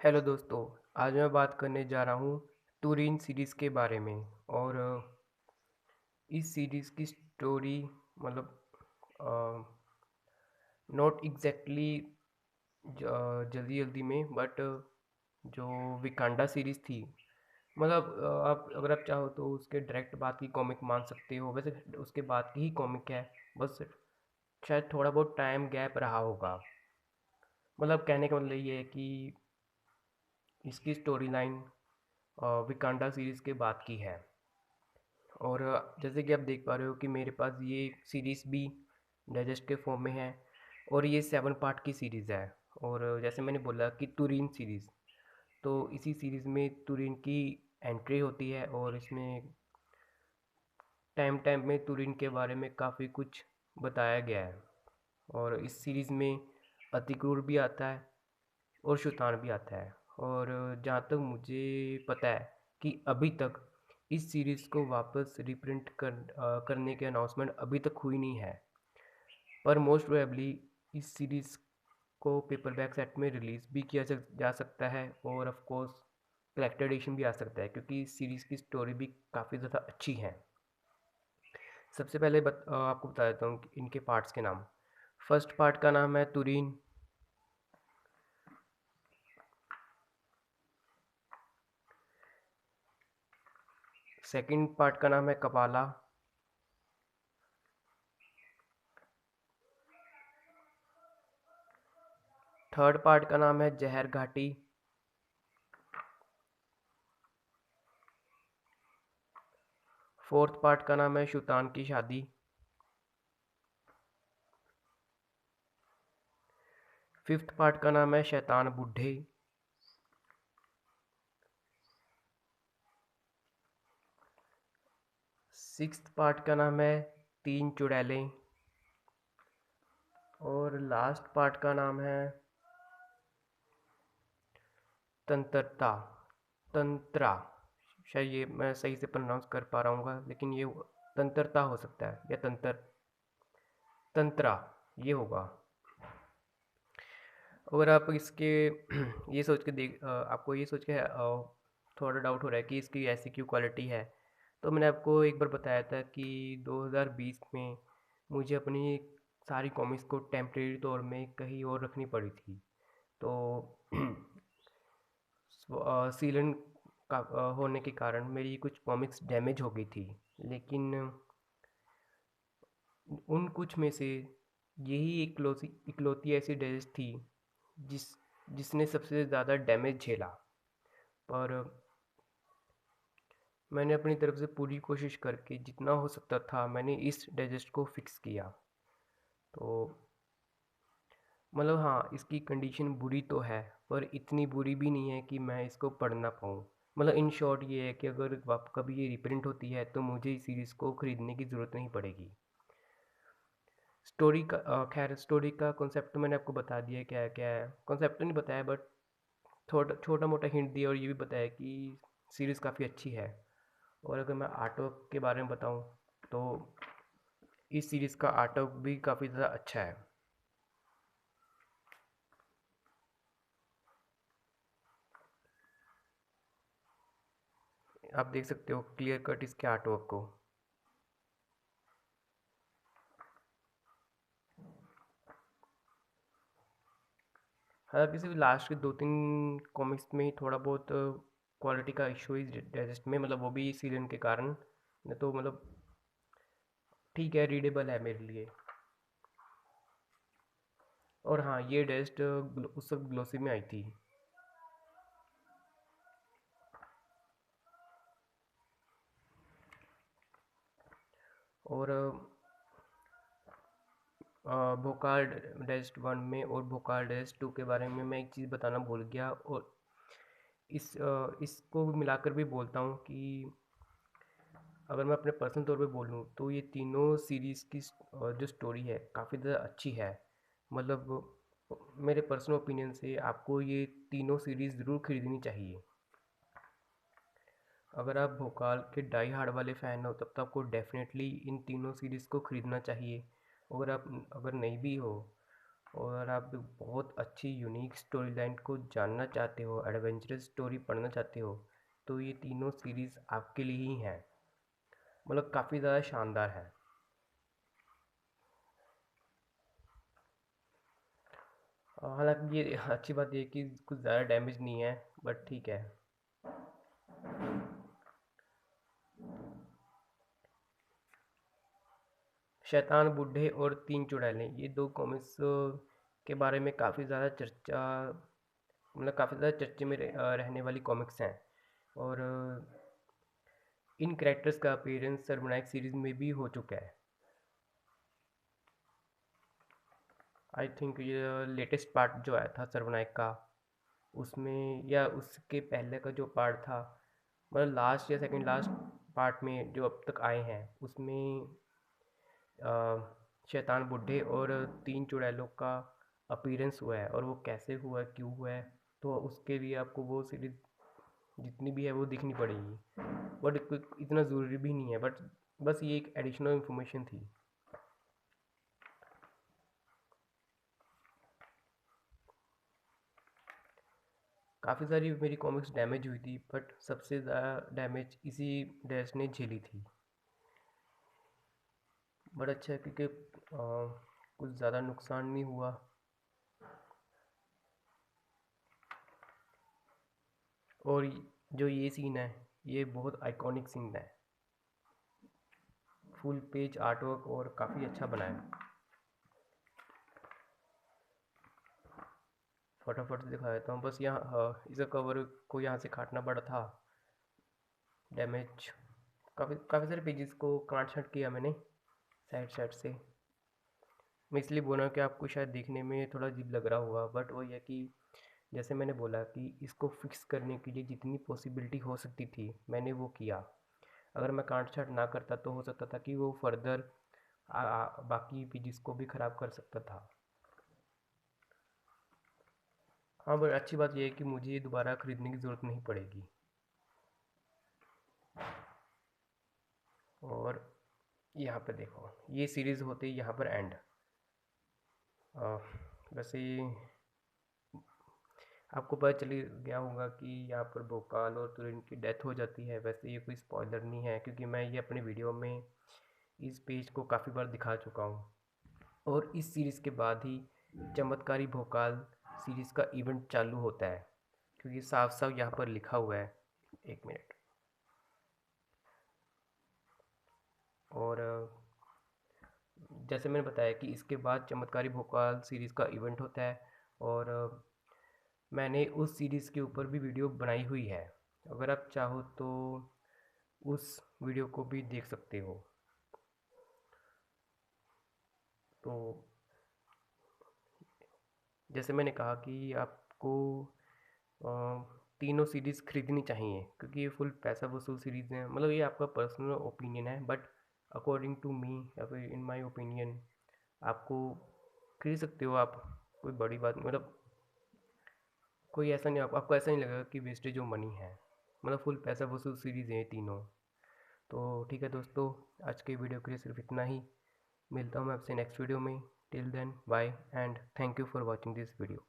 Hello दोस्तों। आज मैं बात करने जा रहा हूँ टूरिन सीरीज़ के बारे में। और इस सीरीज़ की स्टोरी मतलब नॉट एग्जैक्टली जल्दी जल्दी में, बट जो विकांडा सीरीज़ थी, आप अगर आप चाहो तो उसके डायरेक्ट बाद की कॉमिक मान सकते हो। वैसे उसके बाद की ही कॉमिक है, बस शायद थोड़ा बहुत टाइम गैप रहा होगा। कहने का मतलब ये है कि इसकी स्टोरी लाइन विकांडा सीरीज़ के बाद की है। और जैसे कि आप देख पा रहे हो कि मेरे पास ये सीरीज़ भी डाइजेस्ट के फॉर्म में है, और ये 7 पार्ट की सीरीज़ है। और जैसे मैंने बोला कि तुरीन सीरीज़, तो इसी सीरीज़ में तुरीन की एंट्री होती है, और इसमें टाइम टाइम में तुरीन के बारे में काफ़ी कुछ बताया गया है। और इस सीरीज़ में अतिक्रूर भी आता है और शैतान भी आता है। और जहाँ तक मुझे पता है कि अभी तक इस सीरीज़ को वापस करने की अनाउंसमेंट अभी तक हुई नहीं है। पर मोस्ट प्रोबेबली इस सीरीज़ को पेपरबैक सेट में रिलीज़ भी जा सकता है, और ऑफ कोर्स कलेक्टेड एडिशन भी आ सकता है, क्योंकि इस सीरीज़ की स्टोरी भी काफ़ी ज़्यादा अच्छी है। सबसे पहले आपको बता देता हूँ कि इनके पार्ट्स के नाम। फर्स्ट पार्ट का नाम है तुरीन। सेकंड पार्ट का नाम है कपाला। थर्ड पार्ट का नाम है जहर घाटी। फोर्थ पार्ट का नाम है शैतान की शादी। फिफ्थ पार्ट का नाम है शैतान बूढ़े। सिक्स्थ पार्ट का नाम है तीन चुड़ैलें। और लास्ट पार्ट का नाम है तंत्रता तंत्रा। शायद ये मैं सही से प्रोनाउंस कर पा रहा हूँ, लेकिन ये तंत्रता हो सकता है, या तंत्रा ये होगा। अगर आप इसके ये सोच के आपको ये सोच के थोड़ा डाउट हो रहा है कि इसकी ऐसी क्यों क्वालिटी है, तो मैंने आपको एक बार बताया था कि 2020 में मुझे अपनी सारी कॉमिक्स को टेम्परेरी तौर में कहीं और रखनी पड़ी थी। तो सीलन का होने के कारण मेरी कुछ कॉमिक्स डैमेज हो गई थी। लेकिन उन कुछ में से यही इकलौती ऐसी ड्रेस थी जिस जिसने सबसे ज़्यादा डैमेज झेला। पर मैंने अपनी तरफ से पूरी कोशिश करके जितना हो सकता था मैंने इस डाइजेस्ट को फिक्स किया। तो हाँ, इसकी कंडीशन बुरी तो है, पर इतनी बुरी भी नहीं है कि मैं इसको पढ़ ना पाऊँ। इन शॉर्ट ये है कि अगर कभी ये रिप्रिंट होती है तो मुझे इस सीरीज़ को ख़रीदने की ज़रूरत नहीं पड़ेगी। स्टोरी का खैर स्टोरी का कॉन्सेप्ट तो मैंने आपको बता दिया है, क्या क्या है। कॉन्सेप्ट तो नहीं बताया, बट थोड़ा छोटा मोटा हिंट दिया, और ये भी बताया कि सीरीज़ काफ़ी अच्छी है। और अगर मैं आर्ट वर्क के बारे में बताऊं, तो इस सीरीज़ का आर्ट वर्क भी काफ़ी ज़्यादा अच्छा है। आप देख सकते हो क्लियर कट इसके आर्ट वर्क को। हालांकि सिर्फ लास्ट के 2-3 कॉमिक्स में ही थोड़ा बहुत क्वालिटी का इशू है डाइजेस्ट में, वो भी सीजन के कारण। नहीं तो ठीक है, रीडेबल है मेरे लिए। और हाँ, ये डाइजेस्ट उस वक्त ग्लोसी में आई थी। और भोकाल डेस्ट वन में और भोकाल डेस्ट टू के बारे में मैं एक चीज़ बताना भूल गया, और इसको मिलाकर भी बोलता हूँ कि अगर मैं अपने पर्सनल तौर पे बोलूँ तो ये तीनों सीरीज़ की जो स्टोरी है काफ़ी ज़्यादा अच्छी है। मेरे पर्सनल ओपिनियन से आपको ये तीनों सीरीज़ ज़रूर खरीदनी चाहिए। अगर आप भोकाल के डाई हार्ड वाले फ़ैन हो तब तो आपको डेफिनेटली इन तीनों सीरीज़ को खरीदना चाहिए। अगर नहीं भी हो और अगर आप बहुत अच्छी यूनिक स्टोरी लाइन को जानना चाहते हो, एडवेंचरस स्टोरी पढ़ना चाहते हो, तो ये तीनों सीरीज़ आपके लिए ही हैं। मतलब काफ़ी ज़्यादा शानदार है। हालांकि ये अच्छी बात ये है कि कुछ ज़्यादा डैमेज नहीं है, बट ठीक है। शैतान बूढ़े और तीन चुड़ैलें, ये दो कॉमिक्स के बारे में काफ़ी ज़्यादा चर्चा, मतलब काफ़ी ज़्यादा चर्चे में रहने वाली कॉमिक्स हैं। और इन कैरेक्टर्स का अपीयरेंस सर्वनायक सीरीज़ में भी हो चुका है। आई थिंक ये लेटेस्ट पार्ट जो आया था सर्वनायक का, उसमें या उसके पहले का जो पार्ट था, मतलब लास्ट या सेकंड लास्ट पार्ट में जो अब तक आए हैं, उसमें शैतान बुड्ढे और तीन चुड़ैलों का अपीयरेंस हुआ है। और वो कैसे हुआ है, क्यों हुआ है, तो उसके लिए आपको वो सीरीज़ जितनी भी है वो देखनी पड़ेगी। बट इतना ज़रूरी भी नहीं है, बट बस ये एक एडिशनल इन्फॉर्मेशन थी। काफ़ी सारी मेरी कॉमिक्स डैमेज हुई थी, बट सबसे ज़्यादा डैमेज इसी डैश ने झेली थी। बट अच्छा है क्योंकि कुछ ज़्यादा नुकसान नहीं हुआ। और जो ये सीन है, ये बहुत आइकॉनिक सीन है। फुल पेज आर्टवर्क और काफ़ी अच्छा बना है। फटाफट से दिखा देता हूँ, बस यहाँ इसका कवर को यहाँ से काटना पड़ा था। डैमेज काफ़ी काफ़ी सारे पेजेस को काट छाट किया मैंने साइड साइड से। मैं इसलिए बोल रहा हूँ कि आपको शायद देखने में थोड़ा अजीब लग रहा होगा, बट वही है कि जैसे मैंने बोला कि इसको फिक्स करने के लिए जितनी पॉसिबिलिटी हो सकती थी मैंने वो किया। अगर मैं काट छाट ना करता तो हो सकता था कि वो फर्दर बाकी पेजेस को भी ख़राब कर सकता था। हाँ, बट अच्छी बात यह है कि मुझे ये दोबारा ख़रीदने की ज़रूरत नहीं पड़ेगी। और यहाँ पे देखो, ये सीरीज़ होती है यहाँ पर एंड। वैसे आपको पता चल गया होगा कि यहाँ पर भोकाल और तुरिन की डेथ हो जाती है। वैसे ये कोई स्पॉइलर नहीं है, क्योंकि मैं ये अपने वीडियो में इस पेज को काफ़ी बार दिखा चुका हूँ। और इस सीरीज़ के बाद ही चमत्कारी भोकाल सीरीज़ का इवेंट चालू होता है, क्योंकि साफ साफ यहाँ पर लिखा हुआ है। एक मिनट। और जैसे मैंने बताया कि इसके बाद चमत्कारी भोकाल सीरीज़ का इवेंट होता है। और मैंने उस सीरीज़ के ऊपर भी वीडियो बनाई हुई है। अगर आप चाहो तो उस वीडियो को भी देख सकते हो। तो जैसे मैंने कहा कि आपको अ, तीनों सीरीज़ खरीदनी चाहिए, क्योंकि ये फुल पैसा वसूल सीरीज़ हैं। मतलब ये आपका पर्सनल ओपिनियन है, बट अकॉर्डिंग टू मी या फिर इन माय ओपिनियन आपको खरीद सकते हो आप। कोई बड़ी बात नहीं, मतलब कोई ऐसा नहीं, आपको ऐसा नहीं लगेगा कि वेस्टेज ऑफ मनी है। मतलब फुल पैसा वसूल सीरीज़ है ये तीनों। तो ठीक है दोस्तों, आज के वीडियो के लिए सिर्फ इतना ही। मिलता हूँ मैं आपसे नेक्स्ट वीडियो में। Till then bye and thank you for watching this video.